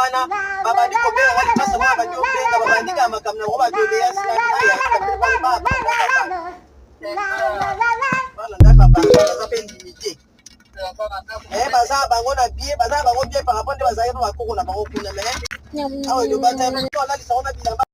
wana baba ndiko be wali pasa wa banyo benga baba ndika makamna wa bebe ya sina ya baba bana ndaka baba za pe limité baza bango na bien baza bango bien par rapport à baza ba koko na bango kuna mais awa le bata na la lisana bilamba